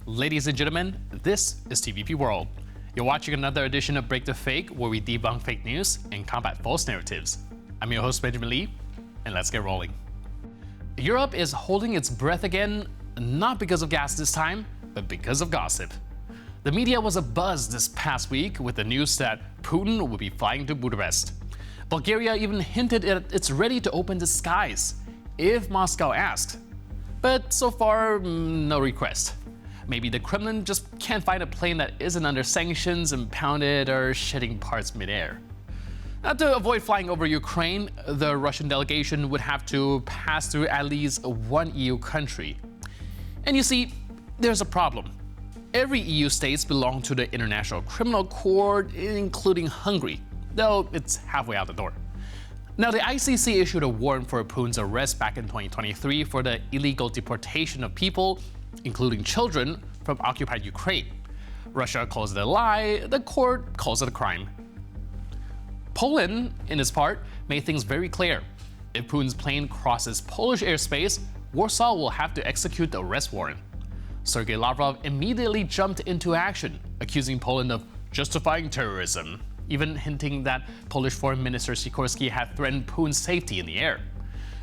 Ladies and gentlemen, this is TVP World. You're watching another edition of Break the Fake, where we debunk fake news and combat false narratives. I'm your host, Benjamin Lee, and let's get rolling. Europe is holding its breath again, not because of gas this time, but because of gossip. The media was abuzz this past week with the news that Putin will be flying to Budapest. Bulgaria even hinted that it's ready to open the skies if Moscow asked. But so far, no request. Maybe the Kremlin just can't find a plane that isn't under sanctions, impounded, or shedding parts midair. Now, to avoid flying over Ukraine, the Russian delegation would have to pass through at least one EU country. And you see, there's a problem. Every EU states belong to the International Criminal Court, including Hungary, though it's halfway out the door. Now, the ICC issued a warrant for Putin's arrest back in 2023 for the illegal deportation of people, including children, from occupied Ukraine. Russia calls it a lie, the court calls it a crime. Poland, in its part, made things very clear. If Putin's plane crosses Polish airspace, Warsaw will have to execute the arrest warrant. Sergei Lavrov immediately jumped into action, accusing Poland of justifying terrorism, even hinting that Polish Foreign Minister Sikorski had threatened Putin's safety in the air.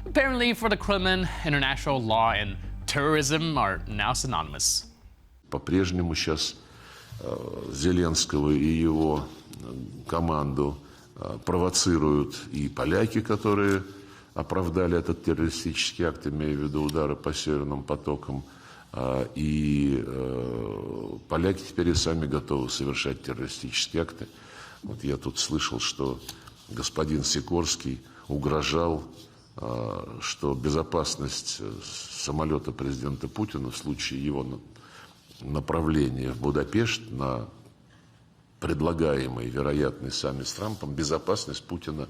Apparently, for the Kremlin, international law and terrorism are now synonymous. По-прежнему сейчас Зеленского и его команду провоцируют и поляки, которые оправдали этот террористический акт, имея в виду удары по Северным потокам, и поляки теперь и сами готовы совершать террористические акты. Вот я тут слышал, что господин Сикорский угрожал, что безопасность самолета президента Путина в случае его направления в Будапешт на предлагаемый вероятный саммит с Трампом, безопасность Путина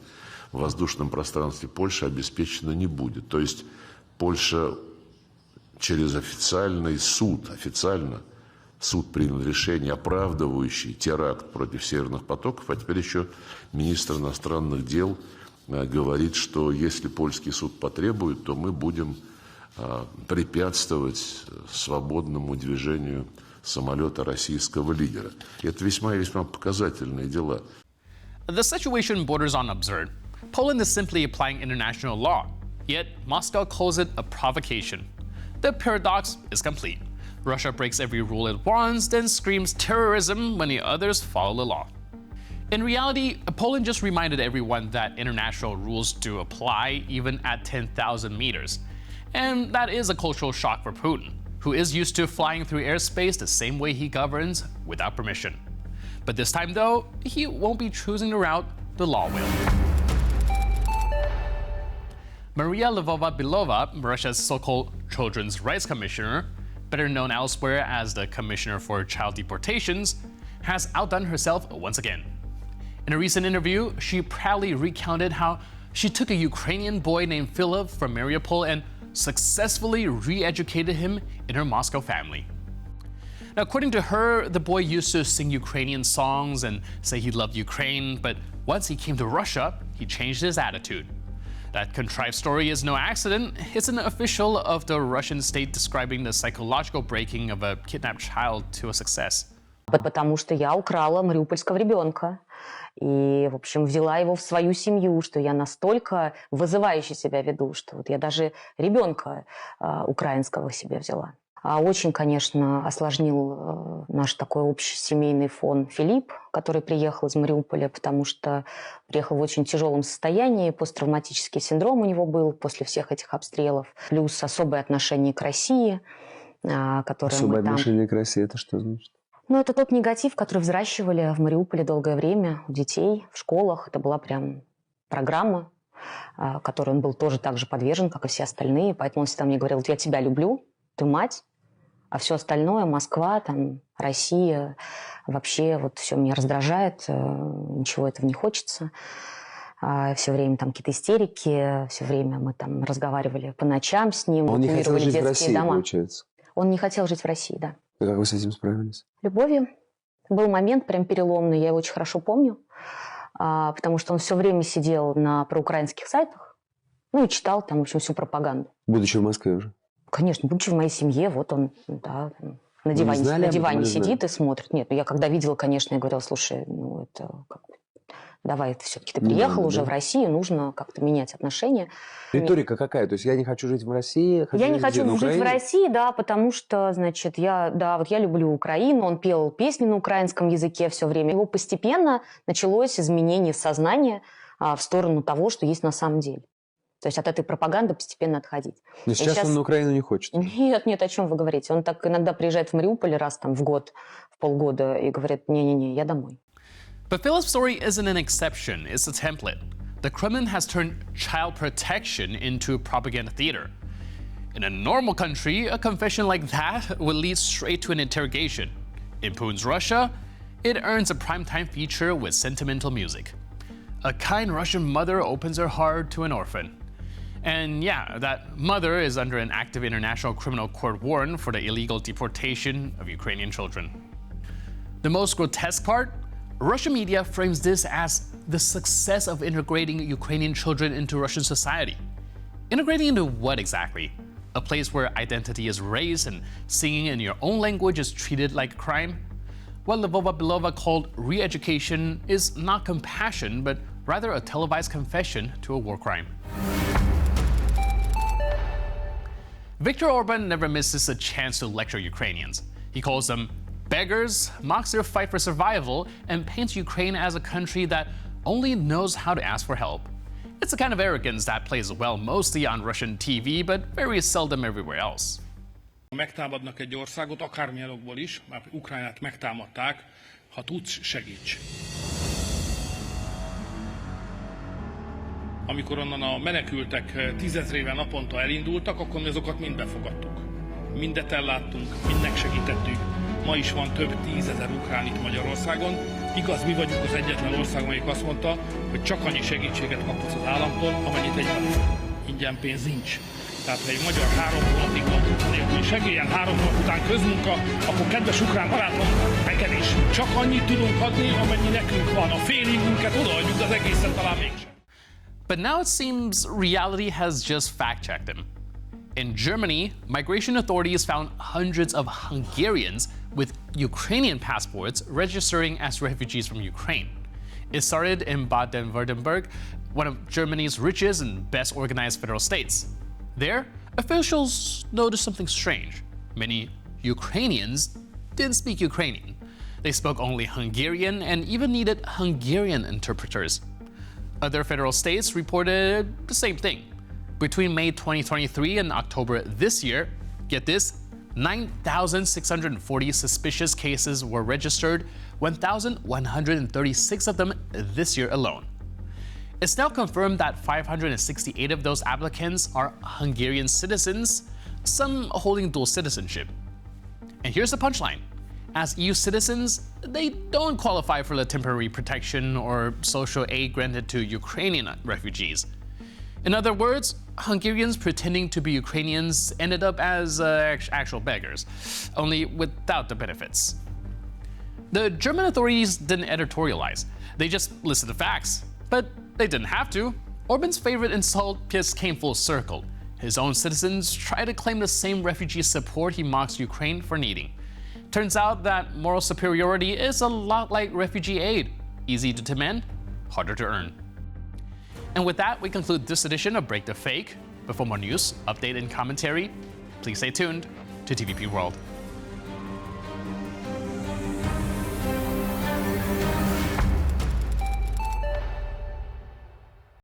в воздушном пространстве Польши обеспечена не будет. То есть Польша через официальный суд, суд принял решение, оправдывающий теракт против Северных потоков, а теперь еще министр иностранных дел говорит, что если польский суд потребует, то мы будем препятствовать свободному движению самолета российского лидера. Это весьма и весьма показательные дела. The situation borders on absurd. Poland is simply applying international law, yet Moscow calls it a provocation. The paradox is complete. Russia breaks every rule it wants, then screams terrorism when the others follow the law. In reality, Poland just reminded everyone that international rules do apply even at 10,000 meters. And that is a cultural shock for Putin, who is used to flying through airspace the same way he governs, without permission. But this time, though, he won't be choosing the route, the law will. Lvova-Belova, Russia's so-called Children's Rights Commissioner, better known elsewhere as the Commissioner for Child Deportations, has outdone herself once again. In a recent interview, she proudly recounted how she took a Ukrainian boy named Philip from Mariupol and successfully re-educated him in her Moscow family. Now, according to her, the boy used to sing Ukrainian songs and say he loved Ukraine, but once he came to Russia, he changed his attitude. That contrived story is no accident. It's an official of the Russian state describing the psychological breaking of a kidnapped child to a success. Потому что я украла мариупольского ребенка. И, в общем, взяла его в свою семью, что я настолько вызывающе себя веду, что вот я даже ребенка украинского себе взяла. Очень, конечно, осложнил наш такой общий семейный фон Филипп, который приехал из Мариуполя, потому что приехал в очень тяжелом состоянии, посттравматический синдром у него был после всех этих обстрелов, плюс особое отношение к России, которое особое отношение к России, это что значит? Ну, это тот негатив, который взращивали в Мариуполе долгое время у детей, в школах. Это была прям программа, которой он был тоже так же подвержен, как и все остальные. Поэтому он всегда мне говорил: я тебя люблю, ты мать, а все остальное, Москва, там, Россия, вообще вот все меня раздражает, ничего этого не хочется. Все время там какие-то истерики, все время мы там разговаривали по ночам с ним. Он не хотел жить в России, дома. Получается? Он не хотел жить в России, да. И как вы с этим справились? Любовью. Был момент прям переломный, я его очень хорошо помню, потому что он все время сидел на проукраинских сайтах, ну и читал там, в общем, всю пропаганду. Будучи в Москве уже? Конечно, будучи в моей семье, вот он, да, на Вы не диване, знали на об этом диване или знали? сидит и смотрит. Нет, ну я когда видела, конечно, я говорила, слушай, ну это как бы, давай, все-таки ты Не приехал надо, уже да? в Россию, нужно как-то менять отношения. Риторика какая? То есть я не хочу жить в России, Я не хочу на жить в Украине? России, да, потому что, значит, я люблю Украину, он пел песни на украинском языке все время. Его постепенно началось изменение сознания в сторону того, что есть на самом деле. То есть от этой пропаганды постепенно отходить. Но сейчас он на Украину не хочет. Нет, о чем вы говорите? Он так иногда приезжает в Мариуполь раз там в год, в полгода и говорит, не-не-не, я домой. But Philip's story isn't an exception, it's a template. The Kremlin has turned child protection into propaganda theater. In a normal country, a confession like that would lead straight to an interrogation. In Putin's Russia, it earns a primetime feature with sentimental music. A kind Russian mother opens her heart to an orphan. And yeah, that mother is under an active international criminal court warrant for the illegal deportation of Ukrainian children. The most grotesque part? Russian media frames this as the success of integrating Ukrainian children into Russian society. Integrating into what exactly? A place where identity is raised and singing in your own language is treated like a crime? What Lvova-Belova called re-education is not compassion, but rather a televised confession to a war crime. Viktor Orban never misses a chance to lecture Ukrainians. He calls them beggars, mocks their fight for survival, and paints Ukraine as a country that only knows how to ask for help. It's a kind of arrogance that plays well mostly on Russian TV, but very seldom everywhere else. Megtámadnak egy országot, akármilyen okból is, már Ukrajnát megtámadták, ha tudsz, segíts. Amikor onnan a menekültek tízezrével naponta elindultak, akkor mi azokat mind befogadtuk. Mindet elláttunk, mindnek segítettük. Ma is van több tízezer ukrán itt Magyarországon. Igaz, mi vagyunk az egyetlen ország, amelyik azt mondta, hogy csak annyi segítséget kaphatsz az államtól, amennyit egy magyar. Ingyen pénz nincs. Tehát ha egy magyar 3 hónapig van munkanélküli segélyen, 3 hónap után közmunka, akkor kedves ukrán barátom, neked is csak annyit tudunk adni, amennyi nekünk van. A félingünket odaadjuk, de az egészet talán mégsem. But now it seems reality has just fact-checked him. In Germany, migration authorities found hundreds of Hungarians with Ukrainian passports registering as refugees from Ukraine. It started in Baden-Württemberg, one of Germany's richest and best organized federal states. There, officials noticed something strange. Many Ukrainians didn't speak Ukrainian. They spoke only Hungarian and even needed Hungarian interpreters. Other federal states reported the same thing. Between May 2023 and October this year, get this, 9,640 suspicious cases were registered, 1,136 of them this year alone. It's now confirmed that 568 of those applicants are Hungarian citizens, some holding dual citizenship. And here's the punchline. As EU citizens, they don't qualify for the temporary protection or social aid granted to Ukrainian refugees. In other words, Hungarians pretending to be Ukrainians ended up as actual beggars, only without the benefits. The German authorities didn't editorialize. They just listed the facts. But they didn't have to. Orban's favorite insult just came full circle. His own citizens try to claim the same refugee support he mocks Ukraine for needing. Turns out that moral superiority is a lot like refugee aid. Easy to demand, harder to earn. And with that, we conclude this edition of Break the Fake. But for more news, update, and commentary, please stay tuned to TVP World.